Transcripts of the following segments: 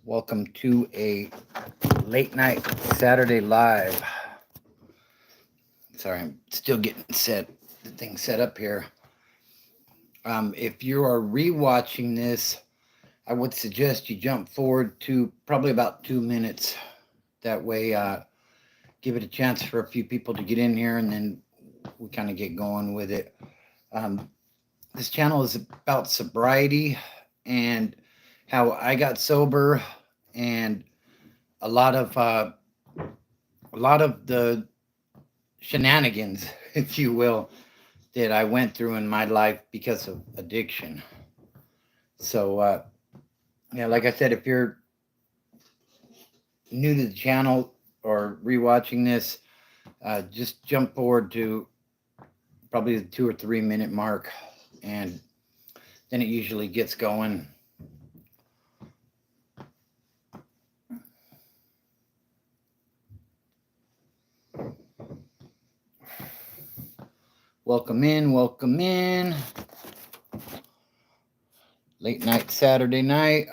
Welcome to a late night Saturday live. Sorry, I'm still getting the thing set up here. If you are rewatching this, I would suggest you jump forward to probably about 2 minutes. That way, give it a chance for a few people to get in here, and then we kind of get going with it. Um, this channel is about sobriety and how I got sober, and a lot of the shenanigans, if you will, that I went through in my life because of addiction. So, yeah, like I said, if you're new to the channel or rewatching this, just jump forward to probably the 2 or 3 minute mark, and then it usually gets going. Welcome in, welcome in. Late night Saturday night.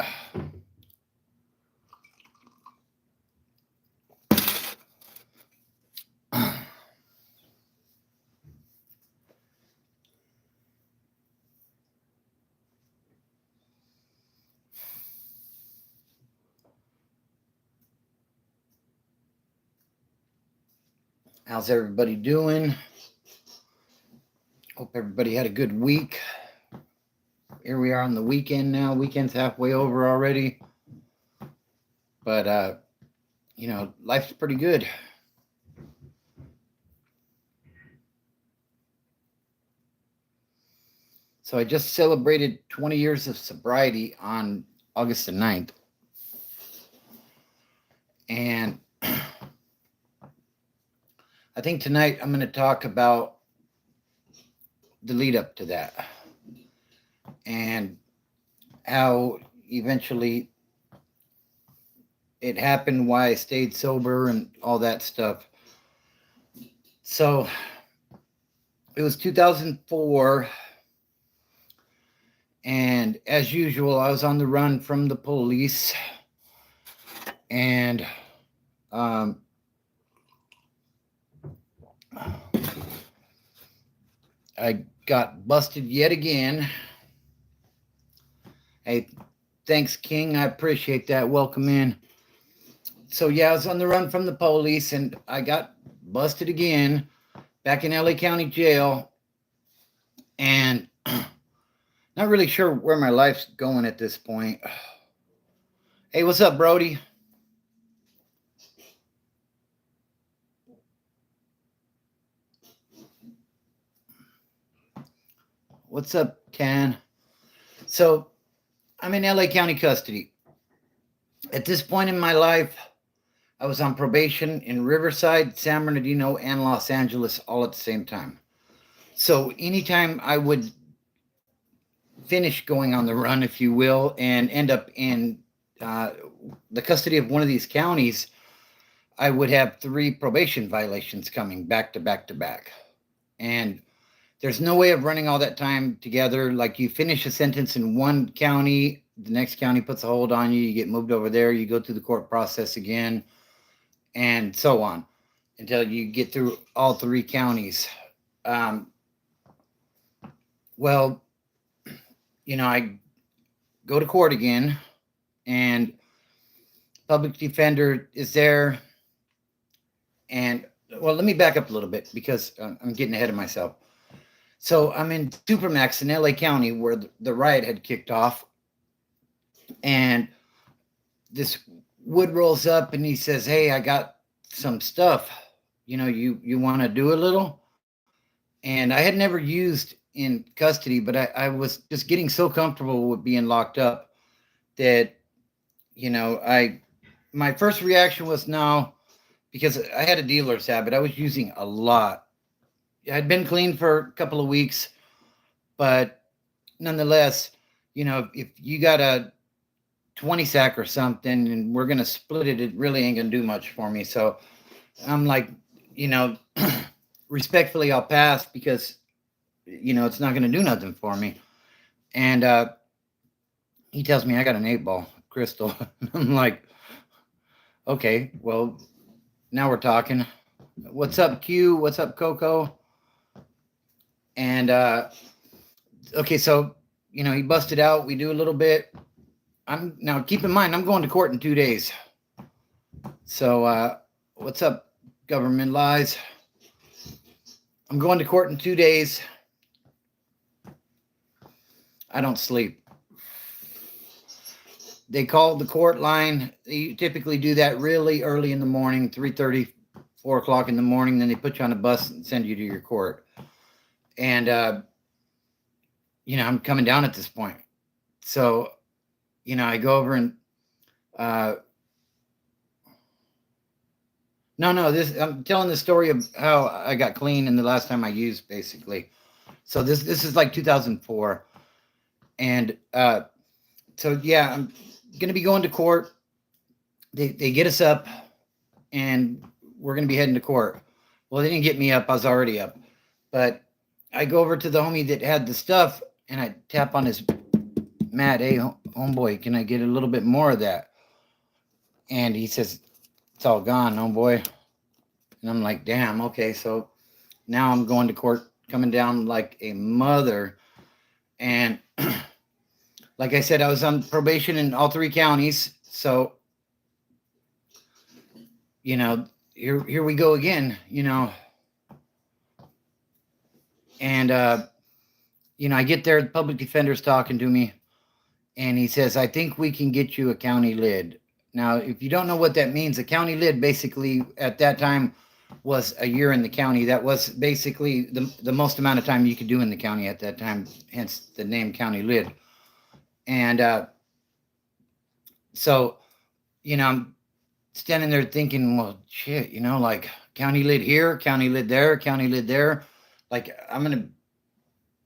How's everybody doing? Hope everybody had a good week. Here we are on the weekend now. Weekend's halfway over already. But, life's pretty good. So I just celebrated 20 years of sobriety on August the 9th. And I think tonight I'm going to talk about the lead up to that and how eventually it happened, why I stayed sober and all that stuff. So it was 2004, and as usual, I was on the run from the police, and I got busted yet again. Hey, thanks, King. I appreciate that. Welcome in. So, yeah, I was on the run from the police, and I got busted again back in LA County Jail. And not really sure where my life's going at this point. Hey, what's up, Brody? What's up, Tan? So, I'm in LA County custody. At this point in my life, I was on probation in Riverside, San Bernardino, and Los Angeles all at the same time. So anytime I would finish going on the run, if you will, and end up in the custody of one of these counties, I would have 3 probation violations coming back to back to back. And there's no way of running all that time together. Like, you finish a sentence in one county, the next county puts a hold on you, you get moved over there, you go through the court process again, and so on until you get through all 3 counties. Well, I go to court again, and public defender is there. And, well, let me back up a little bit because I'm getting ahead of myself. So I'm in Supermax in LA County where the riot had kicked off. And this Wood rolls up and he says, "Hey, I got some stuff. You want to do a little?" And I had never used in custody, but I was just getting so comfortable with being locked up that, my first reaction was no, because I had a dealer's habit. I was using a lot. I'd been clean for a couple of weeks, but nonetheless, if you got a 20 sack or something and we're going to split it, it really ain't going to do much for me. So I'm like, respectfully, I'll pass because, it's not going to do nothing for me. And he tells me I got an 8 ball. Crystal. I'm like, okay, well, now we're talking. What's up, Q? What's up, Coco? And okay, so he busted out. We do a little bit. I'm now keep in mind I'm going to court in 2 days. So what's up, government lies? I'm going to court in 2 days. I don't sleep. They call the court line. You typically do that really early in the morning, 3:30, 4 o'clock in the morning. Then they put you on a bus and send you to your court. And, I'm coming down at this point. So, I go over and, I'm telling the story of how I got clean and the last time I used, basically. So this is like 2004. And, so yeah, I'm going to be going to court. They get us up and we're going to be heading to court. Well, they didn't get me up. I was already up. But I go over to the homie that had the stuff and I tap on his mat. Hey, homeboy, can I get a little bit more of that? And he says, it's all gone, homeboy. And I'm like, damn, okay. So now I'm going to court, coming down like a mother. And like I said, I was on probation in all 3 counties. So, here we go again, And, I get there, the public defender's talking to me. And he says, I think we can get you a county lid. Now, if you don't know what that means, a county lid basically at that time was a year in the county. That was basically the most amount of time you could do in the county at that time, hence the name county lid. And so, I'm standing there thinking, well, shit, like county lid here, county lid there, county lid there. Like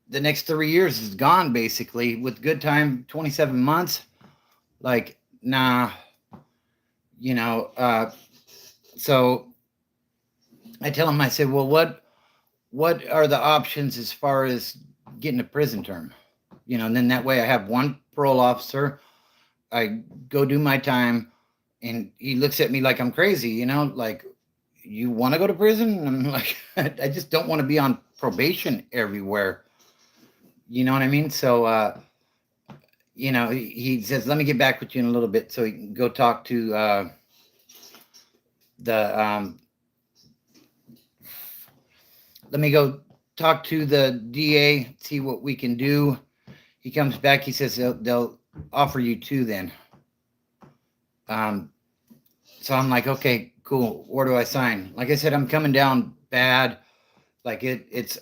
the next 3 years is gone basically with good time, 27 months. Like, nah, so I tell him, I said, well, what are the options as far as getting a prison term? And then that way I have one parole officer. I go do my time and he looks at me like I'm crazy, like, you want to go to prison? And I'm like, I just don't want to be on probation everywhere. You know what I mean? So, he says, let me get back with you in a little bit so he can go talk to let me go talk to the DA, see what we can do. He comes back. He says they'll offer you 2 then. So I'm like, okay, cool. Where do I sign? Like I said, I'm coming down bad. Like it's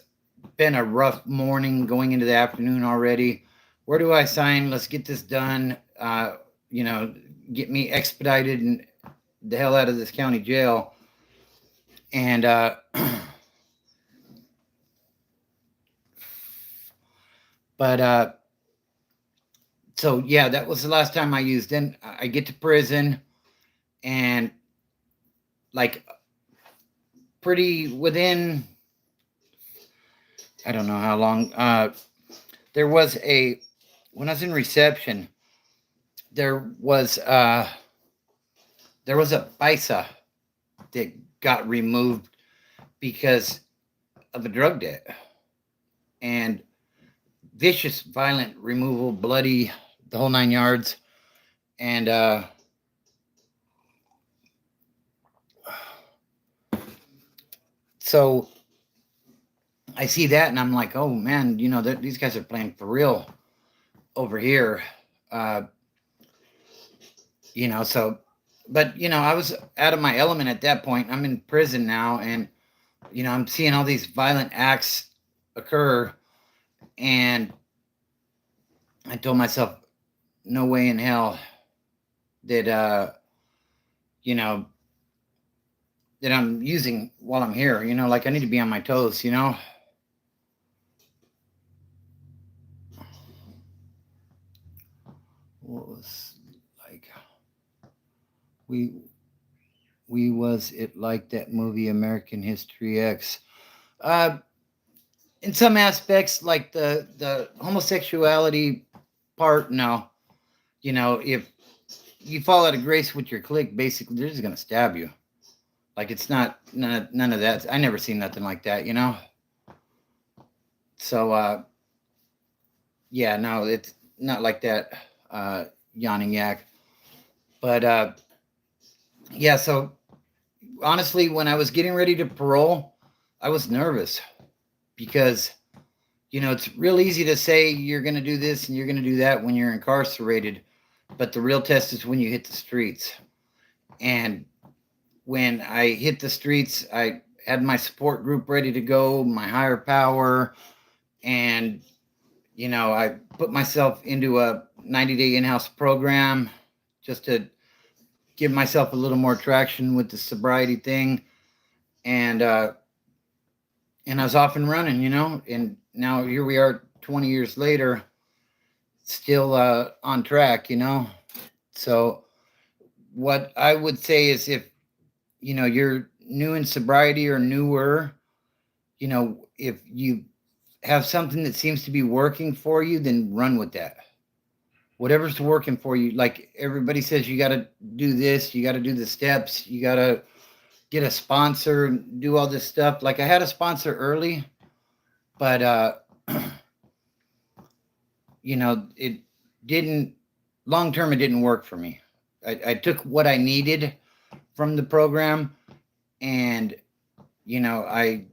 been a rough morning going into the afternoon already. Where do I sign? Let's get this done. Get me expedited and the hell out of this county jail. And but so yeah, that was the last time I used. Then I get to prison and like pretty within, I don't know how long, there was when I was in reception, there was a FISA that got removed because of a drug debt and vicious, violent removal, bloody, the whole 9 yards. And so I see that and I'm like, oh man, these guys are playing for real over here. So, but I was out of my element at that point. I'm in prison now and I'm seeing all these violent acts occur. And I told myself, no way in hell that, that I'm using while I'm here, like I need to be on my toes, What was like, we was it like that movie American History X? In some aspects, like the homosexuality part, no. If you fall out of grace with your clique, basically they're just gonna stab you. Like it's not none of that. I never seen nothing like that, you know. So yeah, no, it's not like that, yawning yak. But yeah, so honestly, when I was getting ready to parole, I was nervous because it's real easy to say you're going to do this and you're going to do that when you're incarcerated, but the real test is when you hit the streets. And when I hit the streets, I had my support group ready to go, my higher power, and I put myself into a 90-day in-house program just to give myself a little more traction with the sobriety thing, and I was off and running, and now here we are 20 years later, still on track, So what I would say is if you're new in sobriety or newer, if you have something that seems to be working for you, then run with that. Whatever's working for you, like everybody says, you got to do this, you got to do the steps, you got to get a sponsor, do all this stuff. Like I had a sponsor early, but it didn't, long term, it didn't work for me. I took what I needed from the program, and I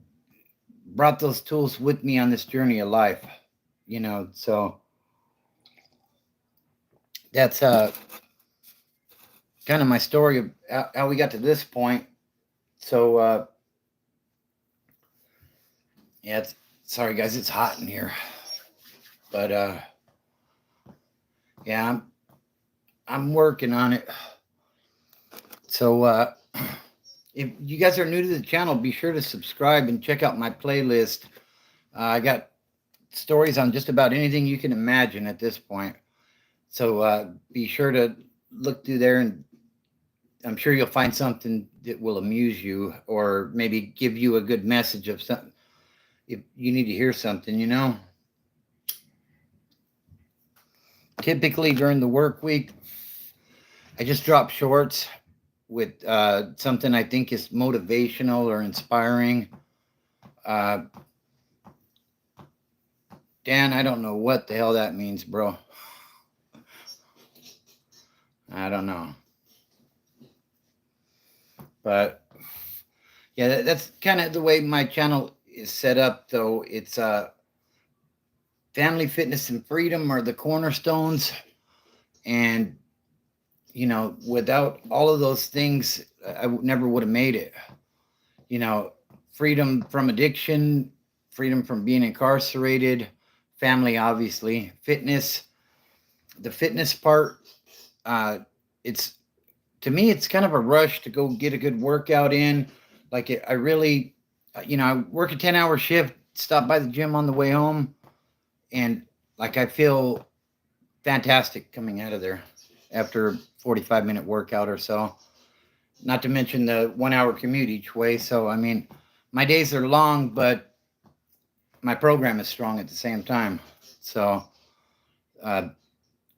brought those tools with me on this journey of life, so that's kind of my story of how we got to this point. So yeah, sorry guys, it's hot in here, but yeah, I'm working on it. So if you guys are new to the channel, be sure to subscribe and check out my playlist. I got stories on just about anything you can imagine at this point. So be sure to look through there, and I'm sure you'll find something that will amuse you or maybe give you a good message of something. If you need to hear something, Typically during the work week, I just drop shorts with something I think is motivational or inspiring. Dan, I don't know what the hell that means, bro. I don't know. But yeah, that's kind of the way my channel is set up, though. It's family, fitness, and freedom are the cornerstones. And, without all of those things, I never would have made it. Freedom from addiction, freedom from being incarcerated, family, obviously, fitness. The fitness part, it's, to me, it's kind of a rush to go get a good workout in. Like I really, I work a 10-hour shift, stop by the gym on the way home, and like I feel fantastic coming out of there after a 45-minute workout or so. Not to mention the 1-hour commute each way. So, I mean, my days are long, but my program is strong at the same time. So, and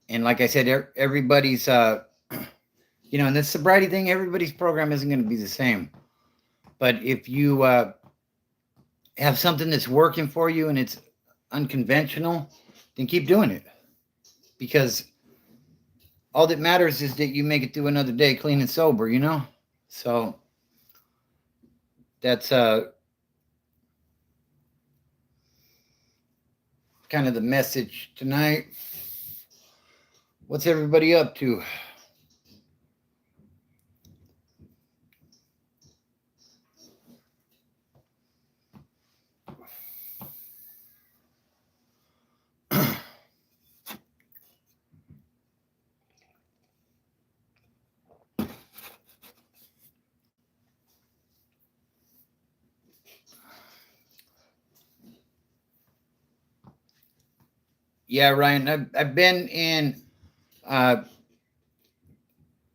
like I said, everybody's, in this sobriety thing, everybody's program isn't going to be the same. But if you have something that's working for you and it's unconventional, then keep doing it. Because all that matters is that you make it through another day clean and sober, So that's kind of the message tonight. What's everybody up to? Yeah, Ryan, I've been in San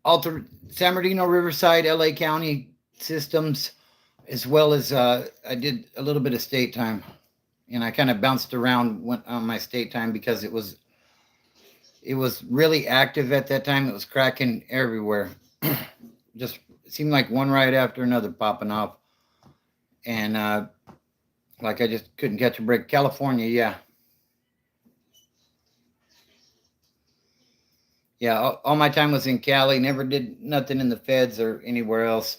Bernardino, Riverside, LA County systems, as well as I did a little bit of state time, and I kind of bounced around on my state time because it was it was really active at that time. It was cracking everywhere. Just seemed like one right after another popping off. And like I just couldn't catch a break. California, yeah. Yeah, all my time was in Cali. Never did nothing in the feds or anywhere else.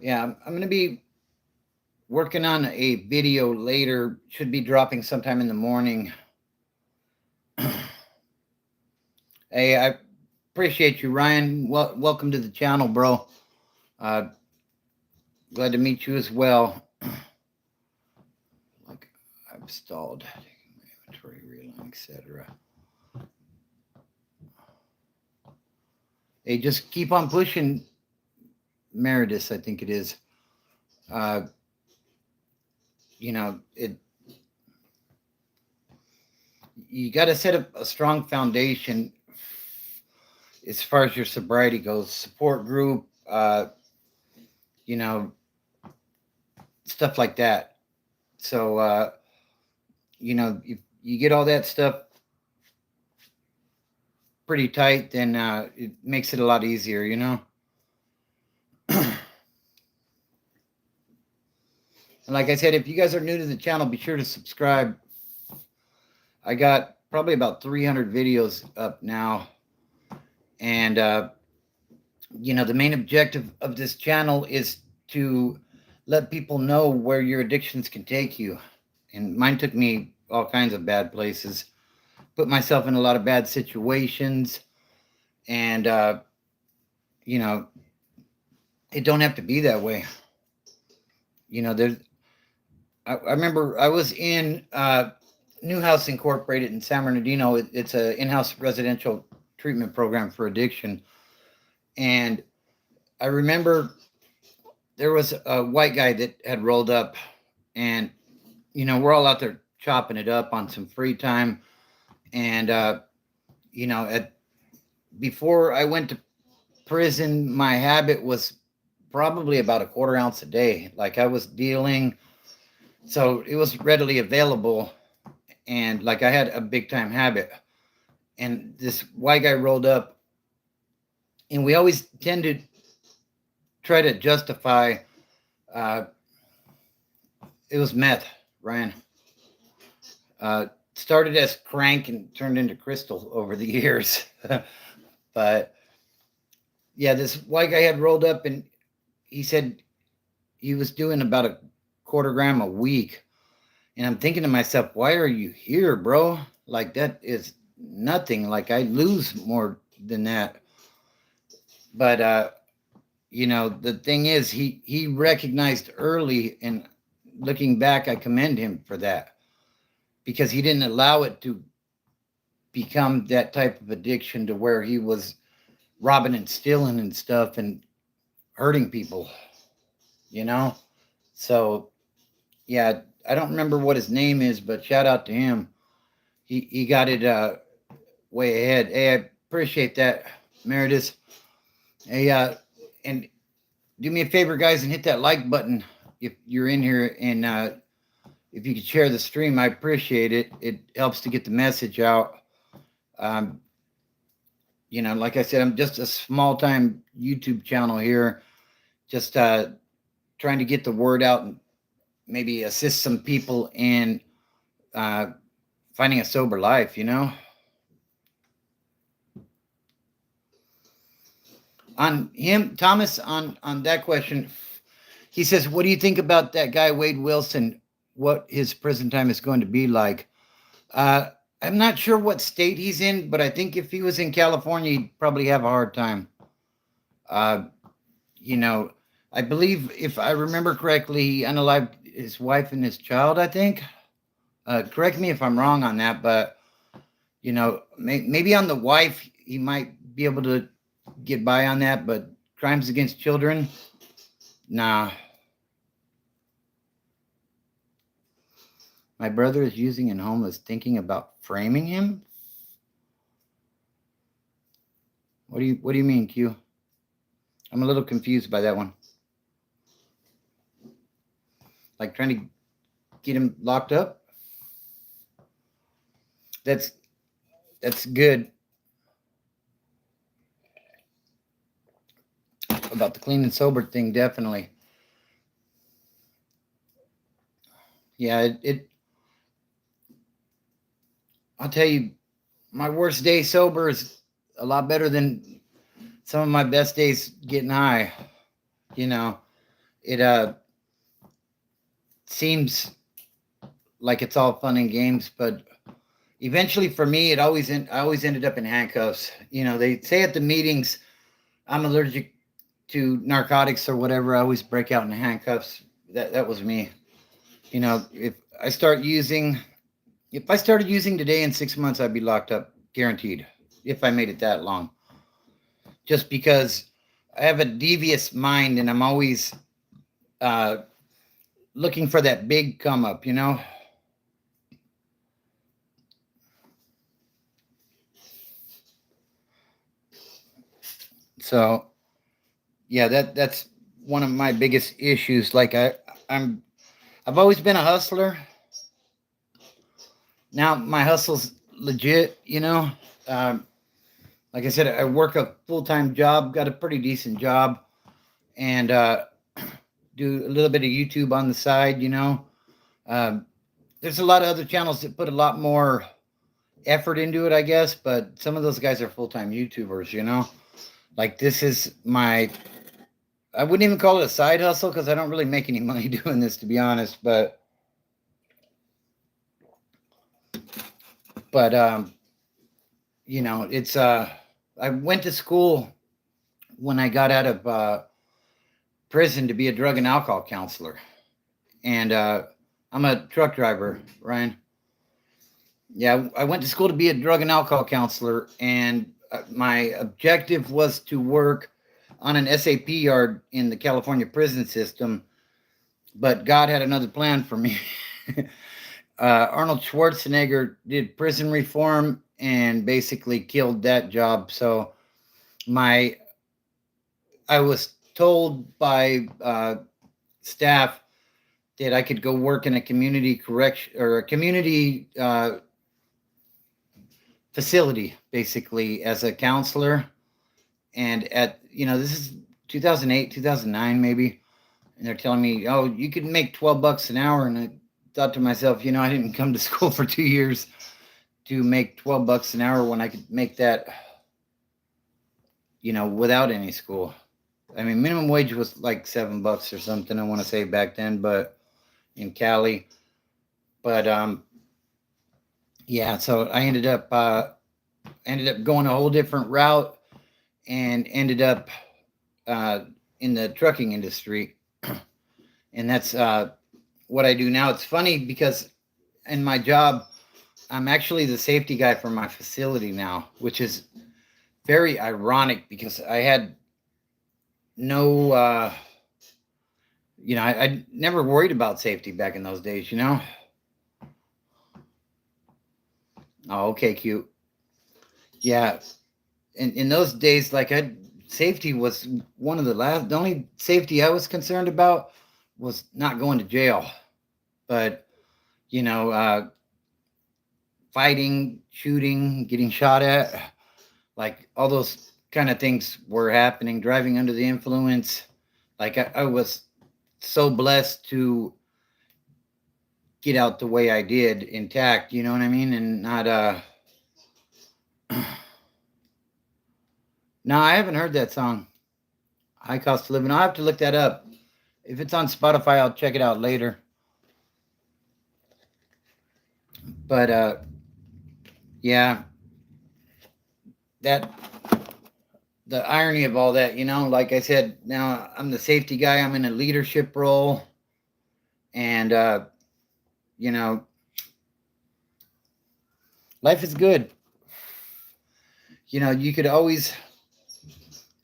Yeah, I'm going to be working on a video later. Should be dropping sometime in the morning. Hey, I appreciate you, Ryan. Welcome to the channel, bro. Glad to meet you as well. Like I've stalled. Inventory realign, etc. Hey, just keep on pushing, Meredith. I think it is. You know it. You got to set up a strong foundation as far as your sobriety goes. Support group. You know, stuff like that. So, you know, if you get all that stuff pretty tight, then it makes it a lot easier, you know? And like I said, if you guys are new to the channel, be sure to subscribe. I got probably about 300 videos up now. And, you know, the main objective of this channel is to let people know where your addictions can take you. And mine took me all kinds of bad places, put myself in a lot of bad situations. And, you know, it don't have to be that way. You know, I remember I was in New House Incorporated in San Bernardino. It's an in-house residential treatment program for addiction. And I remember there was a white guy that had rolled up, and, you know, we're all out there chopping it up on some free time. And, you know, before I went to prison, my habit was probably about a quarter ounce a day. Like I was dealing, so it was readily available. And like I had a big time habit. And this white guy rolled up, and we always tend to try to justify it was meth, Ryan. Started as crank and turned into crystal over the years. But yeah, this white guy had rolled up, and he said he was doing about a quarter gram a week. And I'm thinking to myself, why are you here, bro? Like that is nothing. Like I lose more than that. But you know, the thing is he recognized early, and looking back, I commend him for that, because he didn't allow it to become that type of addiction to where he was robbing and stealing and stuff and hurting people, you know? So yeah, I don't remember what his name is, but shout out to him. He got it way ahead. Hey, I appreciate that, Meredith. Hey, and do me a favor, guys, and hit that like button if you're in here, and if you could share the stream, I appreciate it. It helps to get the message out. You know, like I said, I'm just a small time YouTube channel here, just trying to get the word out and maybe assist some people in finding a sober life, you know? On him, Thomas, on that question, he says, what do you think about that guy, Wade Wilson, what his prison time is going to be like? I'm not sure what state he's in, but I think if he was in California, he'd probably have a hard time. You know, I believe, if I remember correctly, he unalived his wife and his child, I think. Correct me if I'm wrong on that, but, you know, maybe on the wife, he might be able to get by on that, but crimes against children, nah. My brother is using and homeless, thinking about framing him. What do you mean, Q? I'm a little confused by that one. Like trying to get him locked up? That's that's good. About the clean and sober thing, definitely. Yeah, I'll tell you, my worst day sober is a lot better than some of my best days getting high. You know, it seems like it's all fun and games, but eventually for me, I always ended up in handcuffs. They say at the meetings I'm allergic to narcotics or whatever. I always break out in handcuffs. That was me. If I start using, if I started using today, in 6 months I'd be locked up, guaranteed. If I made it that long, just because I have a devious mind and I'm always uh, looking for that big come up. So yeah, that's one of my biggest issues. Like I've always been a hustler. Now my hustle's legit. Um, like I said, I work a full-time job, got a pretty decent job, and do a little bit of YouTube on the side. Um, there's a lot of other channels that put a lot more effort into it, I guess, but some of those guys are full-time YouTubers. Like this is I wouldn't even call it a side hustle because I don't really make any money doing this, to be honest. But it's I went to school when I got out of prison to be a drug and alcohol counselor, and I'm a truck driver, Ryan. Yeah, I went to school to be a drug and alcohol counselor, and my objective was to work on an SAP yard in the California prison system. But God had another plan for me. Arnold Schwarzenegger did prison reform and basically killed that job. So my I was told by staff that I could go work in a community correction or a community facility, basically as a counselor. And this is 2008, 2009, maybe. And they're telling me, oh, you could make $12 an hour. And I thought to myself, I didn't come to school for 2 years to make $12 an hour when I could make that, without any school. I mean, minimum wage was like $7 or something, I want to say back then, but in Cali. But yeah, so I ended up going a whole different route and ended up in the trucking industry. And that's what I do now. It's funny because in my job, I'm actually the safety guy for my facility now, which is very ironic because I had no, I never worried about safety back in those days. Oh, okay, cute. Yeah. In those days, like safety was the only safety I was concerned about was not going to jail. But, you know, fighting, shooting, getting shot at, like all those kind of things were happening, driving under the influence. Like I was so blessed to get out the way I did intact, you know what I mean? And not, no, I haven't heard that song, High Cost of Living. I'll have to look that up. If it's on Spotify, I'll check it out later. But, yeah, that the irony of all that, like I said, now I'm the safety guy. I'm in a leadership role, and life is good. You could always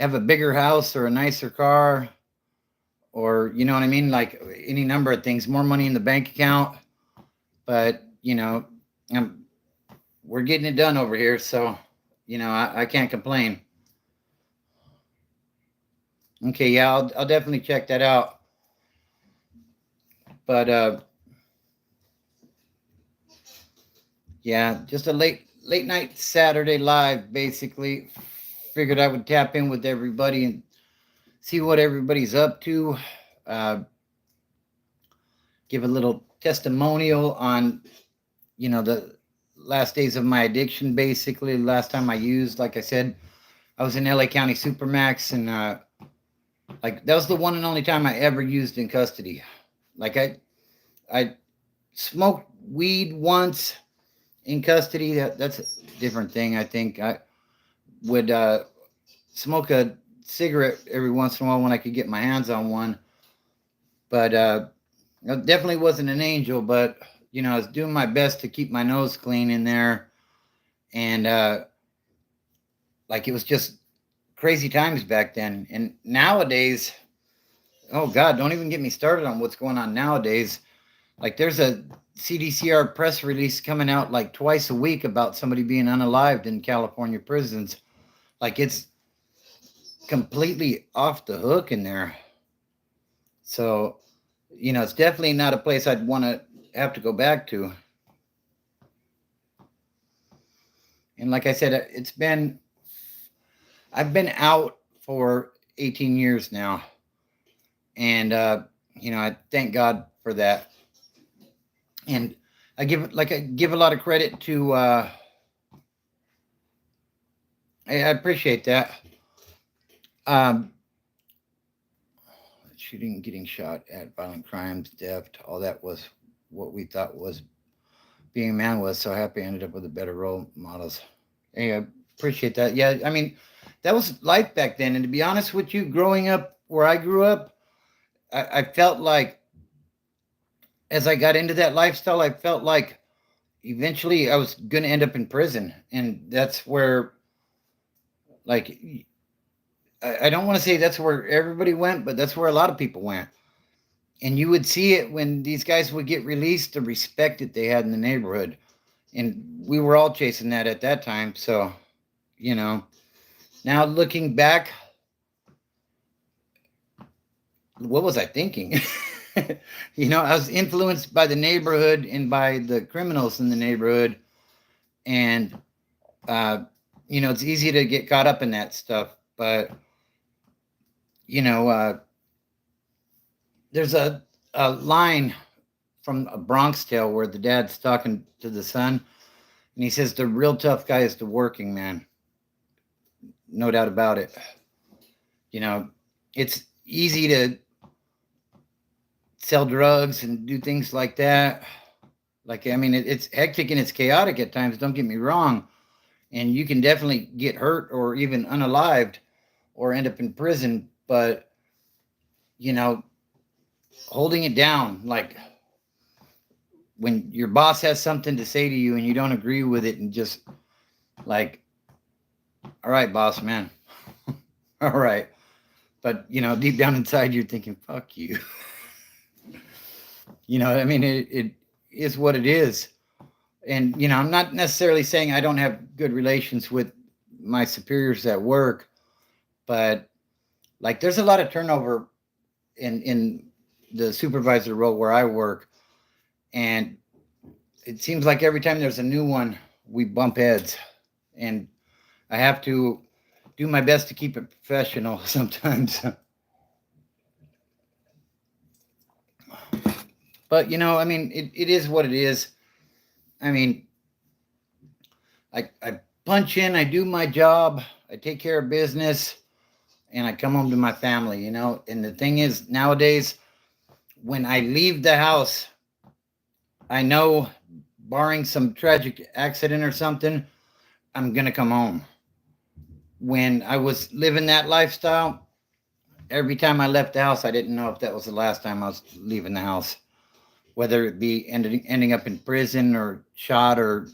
have a bigger house or a nicer car, or you know what I mean, like any number of things, more money in the bank account. But we're getting it done over here, so I can't complain. Okay, yeah, I'll definitely check that out. But yeah, just a late night Saturday live, basically. Figured I would tap in with everybody and see what everybody's up to. Uh, give a little testimonial on, the last days of my addiction. Basically, last time I used, like I said, I was in LA County Supermax, and like that was the one and only time I ever used in custody. Like I smoked weed once in custody. That's a different thing. I think I would smoke a cigarette every once in a while when I could get my hands on one. But I definitely wasn't an angel. But I was doing my best to keep my nose clean in there, and like it was just crazy times back then. And nowadays, oh God, don't even get me started on what's going on nowadays. Like there's a CDCR press release coming out like twice a week about somebody being unalived in California prisons. Like it's completely off the hook in there. So, it's definitely not a place I'd want to have to go back to. And like I said, I've been out for 18 years now. And, I thank God for that. And I give a lot of credit to, I appreciate that. Um, Shooting, getting shot at, violent crimes, theft, all that was what we thought was being a man was. So happy I ended up with a better role models. Hey, I appreciate that. Yeah, I mean, that was life back then. And to be honest with you, growing up where I grew up, I felt like as I got into that lifestyle, I felt like eventually I was going to end up in prison. And that's where, like, I don't want to say that's where everybody went, but that's where a lot of people went. And you would see it when these guys would get released, the respect that they had in the neighborhood. And we were all chasing that at that time. So, you know, now looking back, what was I thinking? I was influenced by the neighborhood and by the criminals in the neighborhood. And, it's easy to get caught up in that stuff. But, you know, uh, there's a line from A Bronx Tale where the dad's talking to the son, and he says, the real tough guy is the working man. No doubt about it. It's easy to sell drugs and do things like that. Like, I mean, it's hectic and it's chaotic at times, don't get me wrong. And you can definitely get hurt or even unalived or end up in prison. But, holding it down, like when your boss has something to say to you and you don't agree with it, and just like, all right, boss man, all right. But, deep down inside, you're thinking, fuck you. I mean, it is what it is. And, I'm not necessarily saying I don't have good relations with my superiors at work, but like there's a lot of turnover in the supervisor role where I work. And it seems like every time there's a new one, we bump heads. And I have to do my best to keep it professional sometimes. But, I mean, it is what it is. I mean, I punch in, I do my job, I take care of business, and I come home to my family, And the thing is, nowadays, when I leave the house, I know, barring some tragic accident or something, I'm going to come home. When I was living that lifestyle, every time I left the house, I didn't know if that was the last time I was leaving the house, whether it be ending up in prison or shot or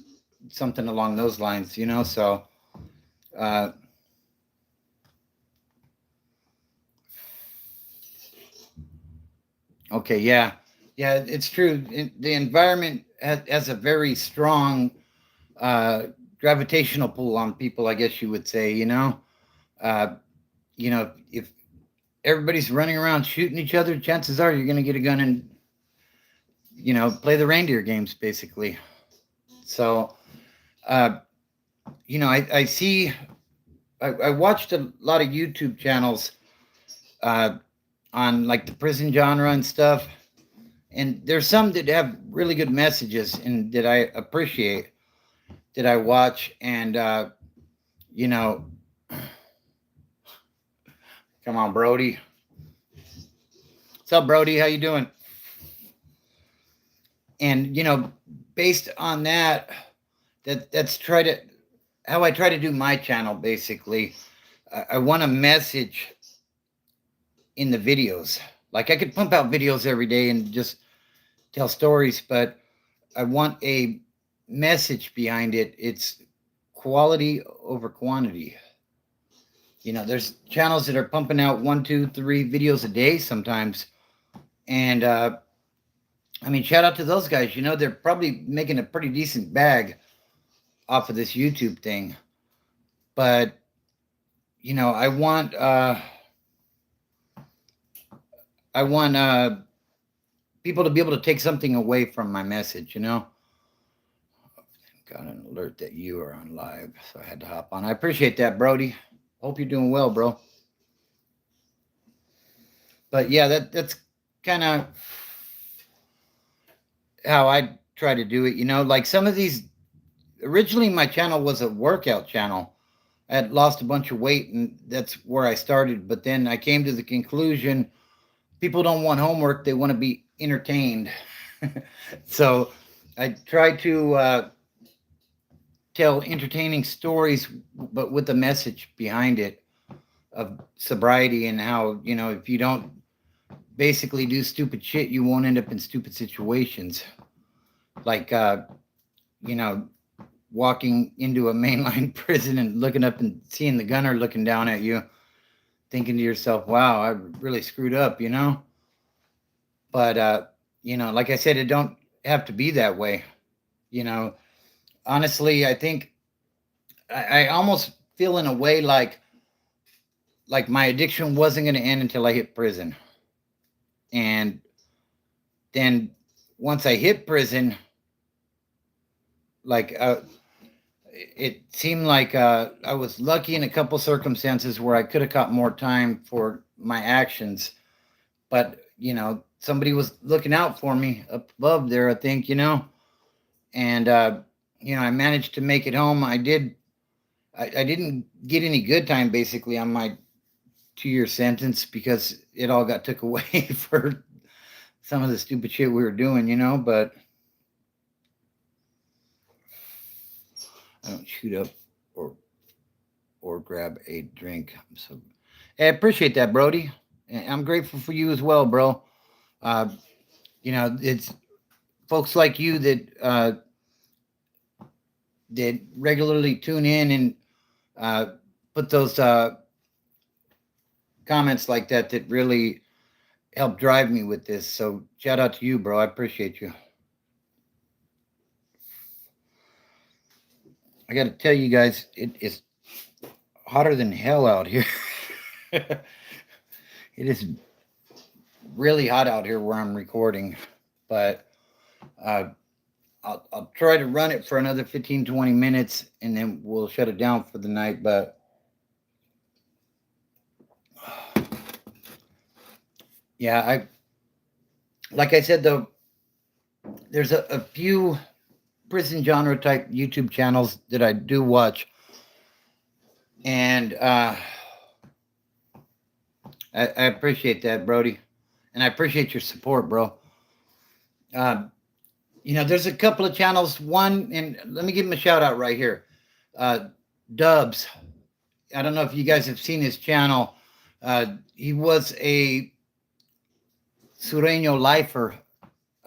something along those lines, So, uh, okay, yeah, it's true. The environment has a very strong gravitational pull on people, I guess you would say. Uh, if everybody's running around shooting each other, chances are you're going to get a gun and, play the reindeer games, basically. So, uh, I see, I watched a lot of YouTube channels uh, on like the prison genre and stuff. And there's some that have really good messages and that I appreciate, that I watch. And, you know, come on, Brody. What's up, Brody? How you doing? And, based on that, that's how I try to do my channel, basically. I want a message in the videos. Like I could pump out videos every day and just tell stories, but I want a message behind it. It's quality over quantity. There's channels that are pumping out 1, 2, 3 videos a day sometimes. And shout out to those guys. They're probably making a pretty decent bag off of this YouTube thing. But I want people to be able to take something away from my message. Got an alert that you are on live, so I had to hop on. I appreciate that, Brody. Hope you're doing well, bro. But yeah, that's kind of how I try to do it. Like some of these, originally my channel was a workout channel. I had lost a bunch of weight, and that's where I started. But then I came to the conclusion, people don't want homework, they want to be entertained. So I try to tell entertaining stories, but with a message behind it of sobriety, and how, if you don't basically do stupid shit, you won't end up in stupid situations. Like, walking into a mainline prison and looking up and seeing the gunner looking down at you, thinking to yourself, wow, I really screwed up, But, like I said, it don't have to be that way. Honestly, I think I almost feel in a way like my addiction wasn't going to end until I hit prison. And then once I hit prison, like, it seemed like I was lucky in a couple circumstances where I could have caught more time for my actions. But, somebody was looking out for me up above there, I think, and, I managed to make it home. I didn't get any good time, basically, on my 2-year sentence, because it all got took away for some of the stupid shit we were doing, but I don't shoot up or grab a drink. So I appreciate that, Brody. I'm grateful for you as well, bro. It's folks like you that regularly tune in and put those comments like that really help drive me with this. So shout out to you, bro. I appreciate you. I got to tell you guys, it is hotter than hell out here. It is really hot out here where I'm recording, but I'll try to run it for another 15, 20 minutes, and then we'll shut it down for the night. But yeah, like I said, though, there's a few prison genre type YouTube channels that I do watch, and I appreciate that, Brody, and I appreciate your support, bro. There's a couple of channels. One, and let me give him a shout out right here. Dubs. I don't know if you guys have seen his channel. He was a Sureño lifer,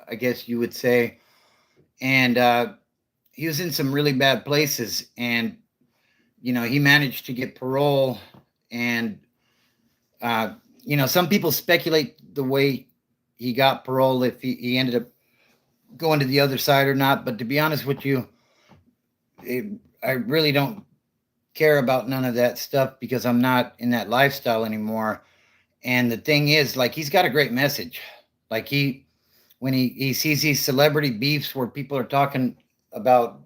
I guess you would say. And he was in some really bad places. And, he managed to get parole. And, some people speculate the way he got parole, if he ended up going to the other side or not. But to be honest with you, I really don't care about none of that stuff, because I'm not in that lifestyle anymore. And the thing is, like, he's got a great message. Like, when he sees these celebrity beefs where people are talking about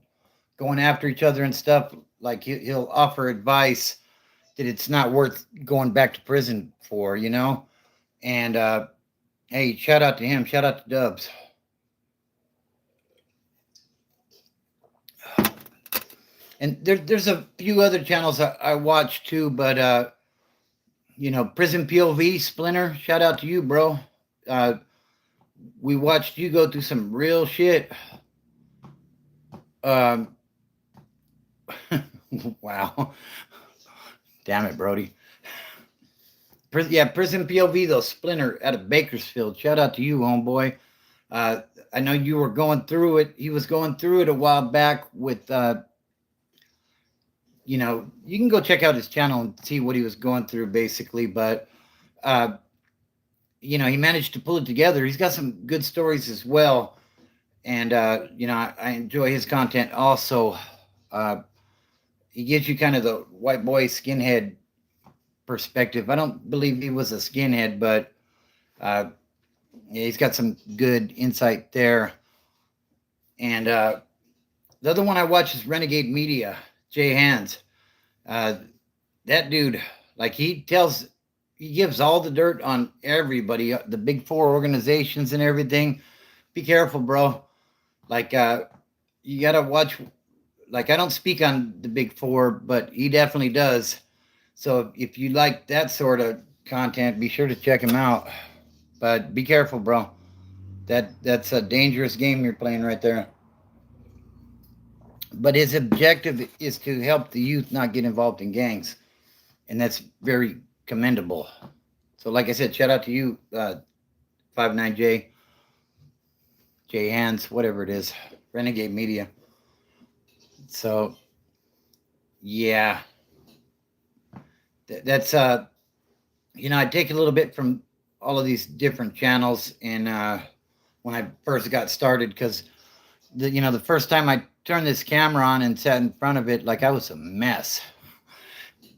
going after each other and stuff, like, he'll offer advice that it's not worth going back to prison for, you know? And hey, shout out to him. Shout out to Dubs. And there's a few other channels I watch too, but Prison POV, Splinter, shout out to you, bro. We watched you go through some real shit. Um, wow. Damn it, Brody. Prison POV, though, Splinter out of Bakersfield. Shout out to you, homeboy. I know you were going through it. He was going through it a while back with, you can go check out his channel and see what he was going through, basically. But, he managed to pull it together. He's got some good stories as well. And, I enjoy his content also. He gives you kind of the white boy skinhead perspective. I don't believe he was a skinhead, but he's got some good insight there. And the other one I watch is Renegade Media, Jay Hands. That dude, like, he gives all the dirt on everybody, the big four organizations and everything. Be careful, bro. Like, you got to watch. Like, I don't speak on the big four, but he definitely does. So if you like that sort of content, be sure to check him out. But be careful, bro. That's a dangerous game you're playing right there. But his objective is to help the youth not get involved in gangs, and that's very commendable. So, like I said, shout out to you, 59J, J Hands, whatever it is, Renegade Media. So, yeah, that's I take a little bit from all of these different channels, and when I first got started, because the first time I turned this camera on and sat in front of it, like, I was a mess.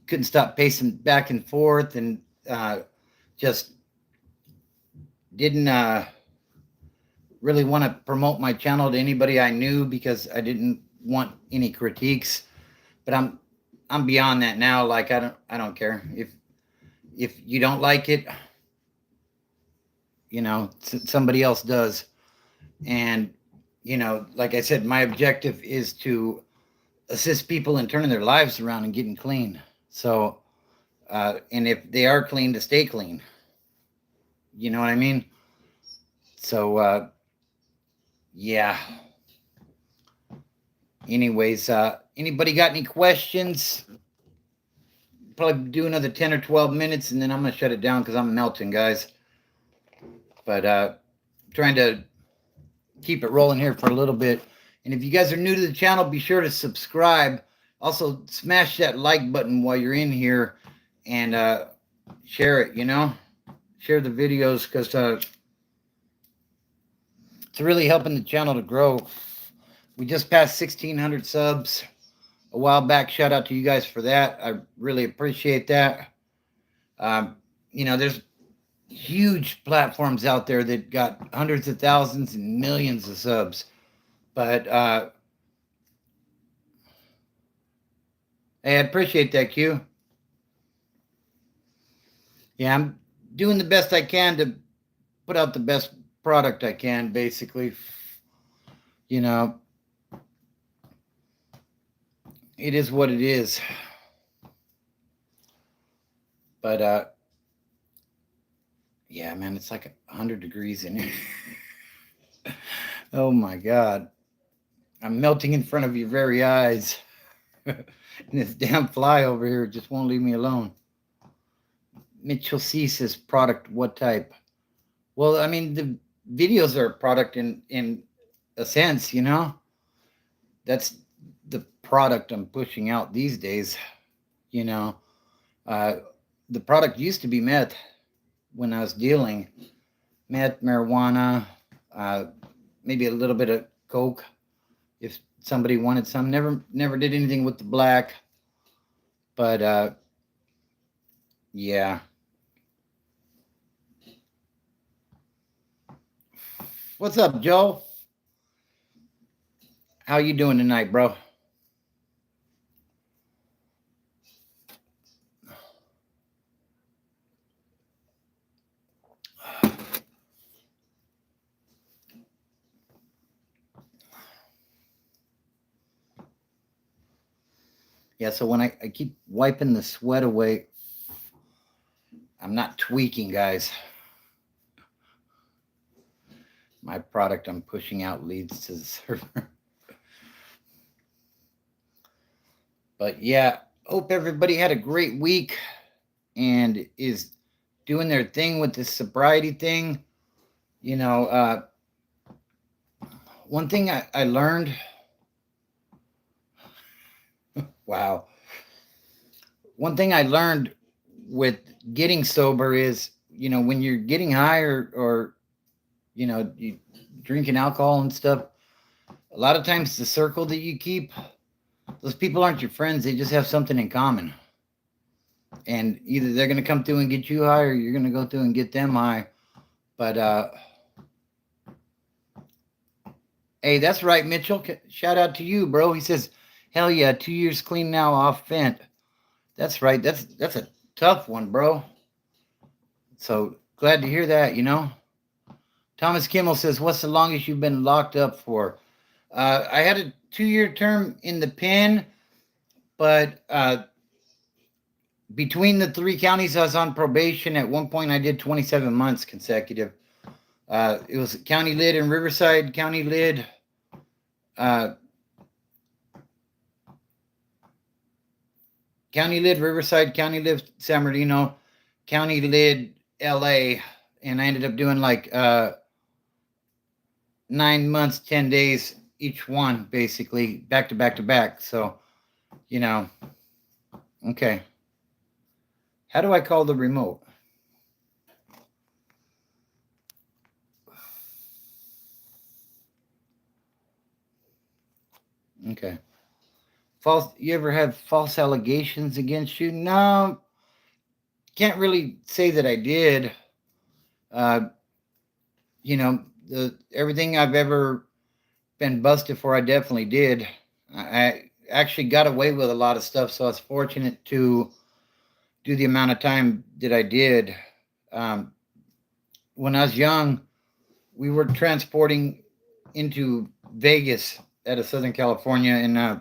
Couldn't stop pacing back and forth, and just didn't really want to promote my channel to anybody I knew, because I didn't want any critiques. But I'm beyond that now. Like, I don't care if you don't like it. Somebody else does. And like I said, my objective is to assist people in turning their lives around and getting clean. So, and if they are clean, to stay clean. You know what I mean? So, yeah. Anyways, anybody got any questions? Probably do another 10 or 12 minutes, and then I'm going to shut it down because I'm melting, guys. But trying to keep it rolling here for a little bit. And if you guys are new to the channel, be sure to subscribe. Also, smash that like button while you're in here, and share it, Share the videos, because it's really helping the channel to grow. We just passed 1,600 subs a while back. Shout out to you guys for that. I really appreciate that. There's huge platforms out there that got hundreds of thousands and millions of subs. But hey, I appreciate that, Q. Yeah, I'm doing the best I can to put out the best product I can, basically. It is what it is. But yeah, man, it's like 100 degrees in here. Oh my God. I'm melting in front of your very eyes. And this damn fly over here just won't leave me alone. Mitchell C says, product, what type? Well, I mean, the videos are a product in a sense, That's the product I'm pushing out these days, The product used to be meth when I was dealing. Meth, marijuana, maybe a little bit of coke if somebody wanted some. Never did anything with the black. But yeah. What's up, Joe? How you doing tonight, bro? Yeah, so when I keep wiping the sweat away, I'm not tweaking, guys. My product I'm pushing out leads to the server. But yeah, hope everybody had a great week and is doing their thing with this sobriety thing. You know, one thing I learned, wow. One thing I learned with getting sober is, when you're getting high or you drinking alcohol and stuff, a lot of times the circle that you keep, those people aren't your friends. They just have something in common. And either they're going to come through and get you high or you're going to go through and get them high. But, hey, that's right, Mitchell. Shout out to you, bro. He says, hell yeah, 2 years clean now off Fent. That's right. That's a tough one, bro. So glad to hear that, Thomas Kimmel says, what's the longest you've been locked up for? I had a 2-year term in the pen, but between the 3 counties I was on probation, at one point I did 27 months consecutive. It was County Lid in Riverside, County Lid, Riverside, County Lid San Bernardino, County Lid LA, and I ended up doing like 9 months, 10 days each one, basically back to back to back. So, okay. How do I call the remote? Okay. You ever have false allegations against you? No, can't really say that I did. Everything I've ever been busted for, I definitely did. I actually got away with a lot of stuff, so I was fortunate to do the amount of time that I did. When I was young, we were transporting into Vegas out of Southern California, and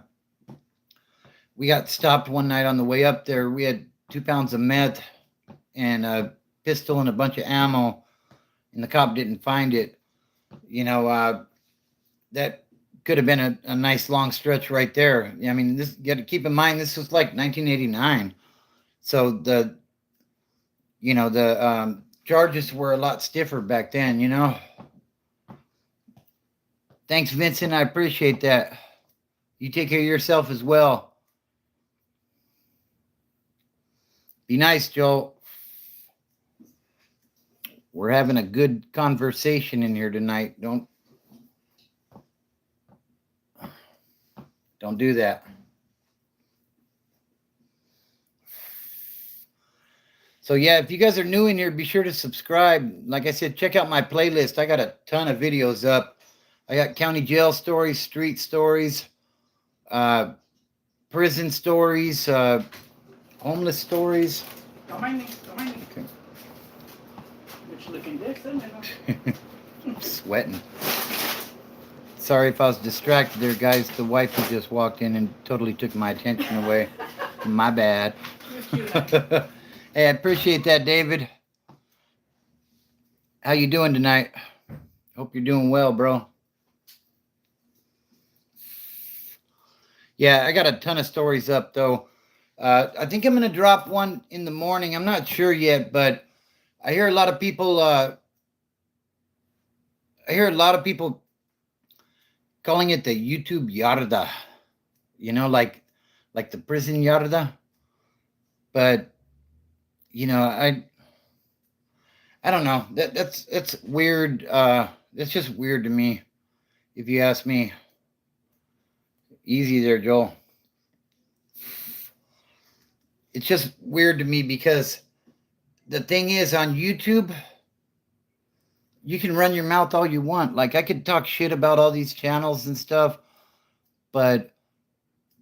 we got stopped one night on the way up there. We had 2 pounds of meth and a pistol and a bunch of ammo, and the cop didn't find it. That could have been a nice long stretch right there. I mean, you got to keep in mind, this was like 1989. So the charges were a lot stiffer back then, Thanks, Vincent. I appreciate that. You take care of yourself as well. Be nice, Joe. We're having a good conversation in here tonight. Don't do that. So yeah, if you guys are new in here, be sure to subscribe. Like I said, check out my playlist. I got a ton of videos up. I got county jail stories, street stories, prison stories, homeless stories. Don't mind me. Okay. Bitch looking dick, I'm sweating. Sorry if I was distracted there, guys. The wife who just walked in and totally took my attention away. My bad. Hey, I appreciate that, David. How you doing tonight? Hope you're doing well, bro. Yeah, I got a ton of stories up, though. I think I'm going to drop one in the morning. I'm not sure yet, but I hear a lot of people calling it the YouTube yarda, like the prison yarda. But I don't know. That's weird. That's just weird to me, if you ask me. Easy there, Joel. It's just weird to me because the thing is, on YouTube, you can run your mouth all you want. Like, I could talk shit about all these channels and stuff, but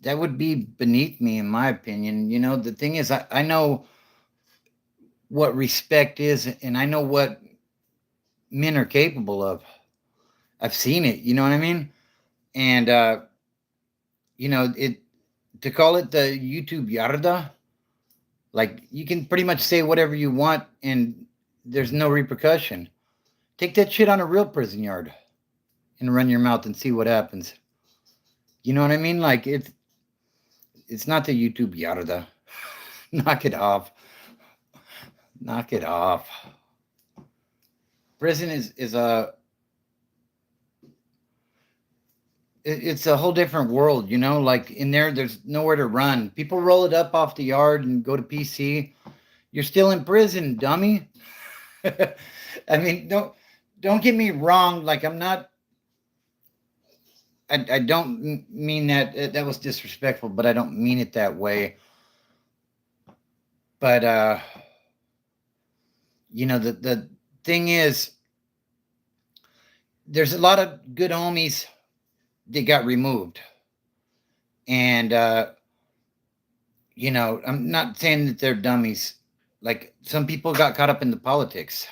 that would be beneath me, in my opinion. You know, the thing is, I know what respect is, and I know what men are capable of. I've seen it, you know what I mean? And, you know, to call it the YouTube yarda, like, you can pretty much say whatever you want and there's no repercussion. Take that shit on a real prison yard and run your mouth and see what happens. You know what I mean? Like, it's not the YouTube yarda. Knock it off. Knock it off. Prison is it's a whole different world, you know? Like, in there, there's nowhere to run. People roll it up off the yard and go to PC. You're still in prison, dummy. I mean, don't get me wrong. Like, I'm not. I don't mean that. That was disrespectful, but I don't mean it that way. But you know, the thing is, there's a lot of good homies that got removed, and you know, I'm not saying that they're dummies. Like, some people got caught up in the politics.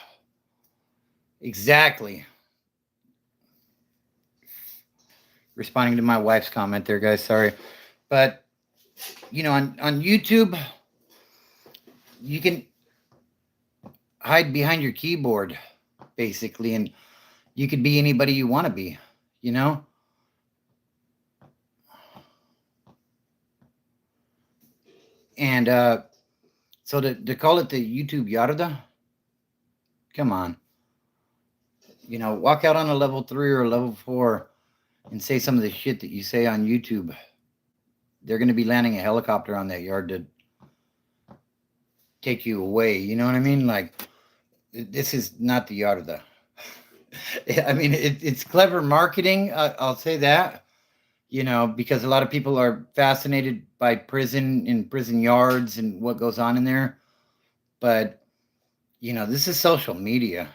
Exactly. Responding to my wife's comment there, guys. Sorry. But, you know, on YouTube, you can hide behind your keyboard, basically, and you could be anybody you want to be, you know? And so to call it the YouTube yarda, come on. You know, walk out on a level 3 or a level 4 and say some of the shit that you say on YouTube. They're going to be landing a helicopter on that yard to take you away. You know what I mean? Like, this is not the yarda. I mean, it's clever marketing. I'll say that, you know, because a lot of people are fascinated by prison and prison yards and what goes on in there. But, you know, this is social media.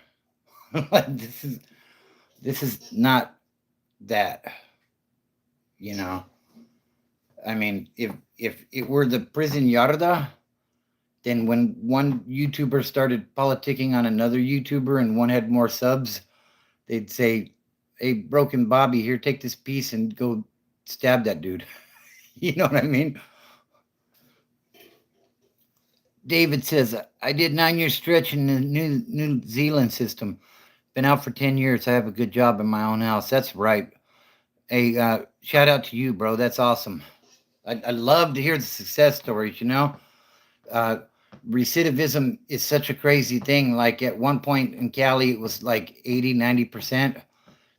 This is not that, you know. I mean, if it were the prison yarda, then when one YouTuber started politicking on another YouTuber and one had more subs, they'd say, "Hey, Broken Bobby, here, take this piece and go stab that dude." You know what I mean? David says, "I did 9 year stretch in the New Zealand system. Been out for 10 years. I have a good job in my own house." That's right. Hey, shout out to you, bro. That's awesome. I love to hear the success stories, you know? Uh, Recidivism is such a crazy thing. Like, at one point in Cali, it was like 80, 90%.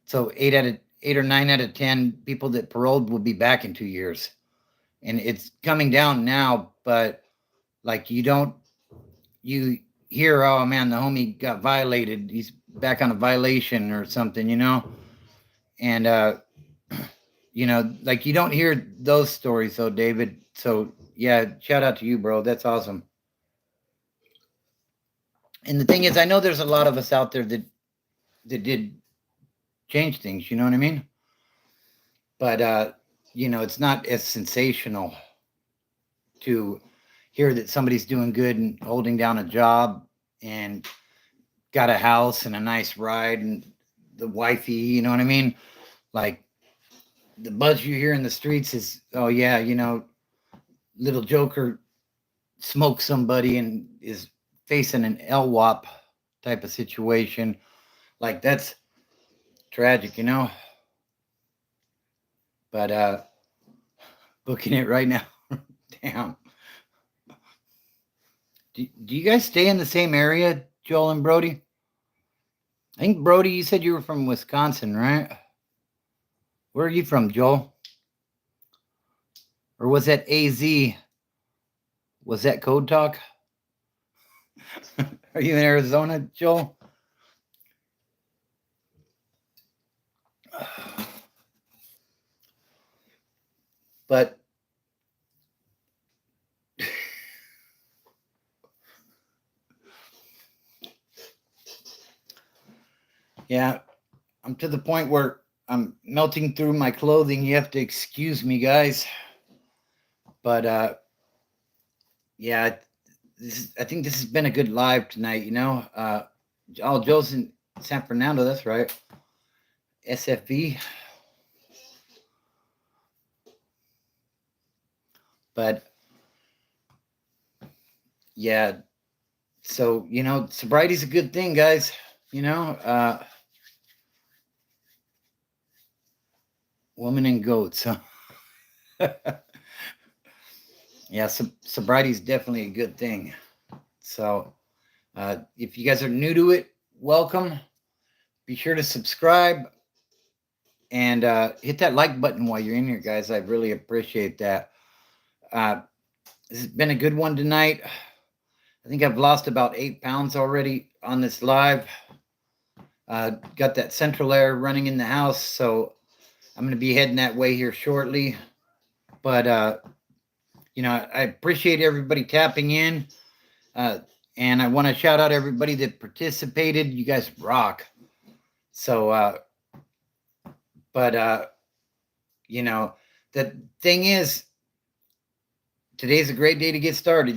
So 8 or 9 out of 10 people that paroled will be back in 2 years. And it's coming down now, but like, you hear, oh man, the homie got violated. He's back on a violation or something, you know? And, you know, like, you don't hear those stories though, David. So yeah, shout out to you, bro. That's awesome. And the thing is, I know there's a lot of us out there that did change things, you know what I mean? But you know, it's not as sensational to hear that somebody's doing good and holding down a job and got a house and a nice ride and the wifey, you know what I mean? Like, the buzz you hear in the streets is, oh yeah, you know, little Joker smoked somebody and is facing an LWAP type of situation. Like, that's tragic, you know? But booking it right now. Damn. Do you guys stay in the same area, Joel and Brody? I think, Brody, you said you were from Wisconsin, right? Where are you from, Joel? Or was that AZ? Was that Code Talk? Are you in Arizona, Joel? But Yeah, I'm to the point where I'm melting through my clothing. You have to excuse me, guys. But yeah, I think this has been a good live tonight. Joe's in San Fernando. That's right. SFB. But yeah, so sobriety's a good thing, guys. Woman and goats. Huh? Yeah, sobriety is definitely a good thing. So, if you guys are new to it, welcome. Be sure to subscribe and hit that like button while you're in here, guys. I really appreciate that. This has been a good one tonight. I think I've lost about 8 pounds already on this live. Got that central air running in the house, so I'm going to be heading that way here shortly. But, I appreciate everybody tapping in. And I want to shout out everybody that participated. You guys rock. So, the thing is, today's a great day to get started.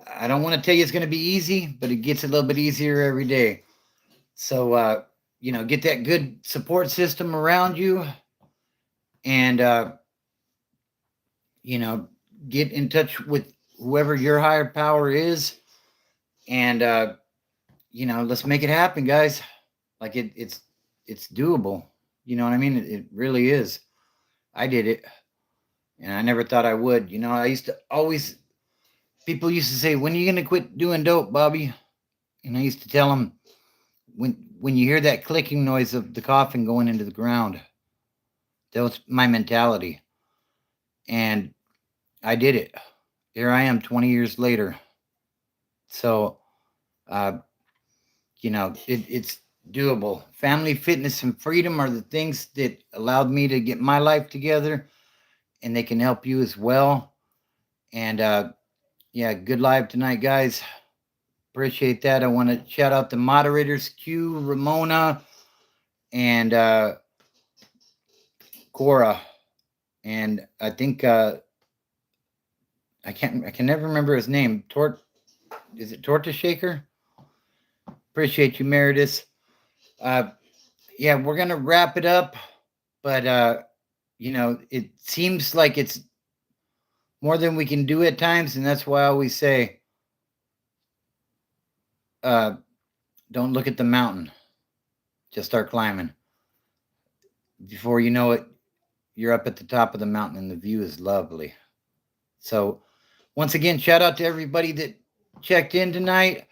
I don't want to tell you it's going to be easy, but it gets a little bit easier every day. So, get that good support system around you and, get in touch with whoever your higher power is. And, let's make it happen, guys. Like it's doable. You know what I mean? It really is. I did it. And I never thought I would. People used to say, when are you going to quit doing dope, Bobby? And I used to tell them, when you hear that clicking noise of the coffin going into the ground, that was my mentality. And I did it. Here I am 20 years later. So, it's doable. Family, fitness, and freedom are the things that allowed me to get my life together, and they can help you as well. And good live tonight, guys. Appreciate that. I want to shout out the moderators, Q, Ramona, and Cora. And I think I can never remember his name. Is it Torta Shaker? Appreciate you, Meredith. We're gonna wrap it up, but it seems like it's more than we can do at times, and that's why I always say, don't look at the mountain, just start climbing. Before you know it, you're up at the top of the mountain and the view is lovely. So once again, shout out to everybody that checked in tonight.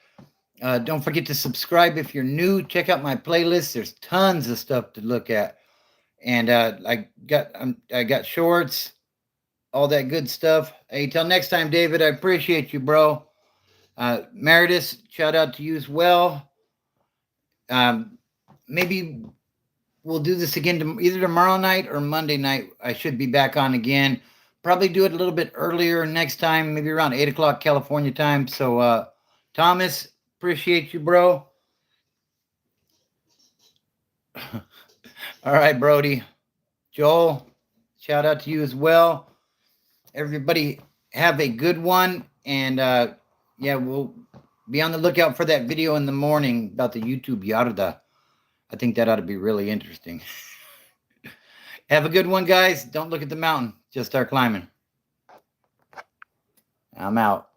Don't forget to subscribe if you're new. Check out my playlist. There's tons of stuff to look at. And I got shorts, all that good stuff. Hey, till next time, David, I appreciate you, bro. Meredith, shout out to you as well. Maybe we'll do this again either tomorrow night or Monday night. I should be back on again. Probably do it a little bit earlier next time, maybe around 8 o'clock California time. So, Thomas, appreciate you, bro. All right, Brody. Joel, shout out to you as well. Everybody have a good one. And we'll be on the lookout for that video in the morning about the YouTube Yarda. I think that ought to be really interesting. Have a good one, guys. Don't look at the mountain. Just start climbing. I'm out.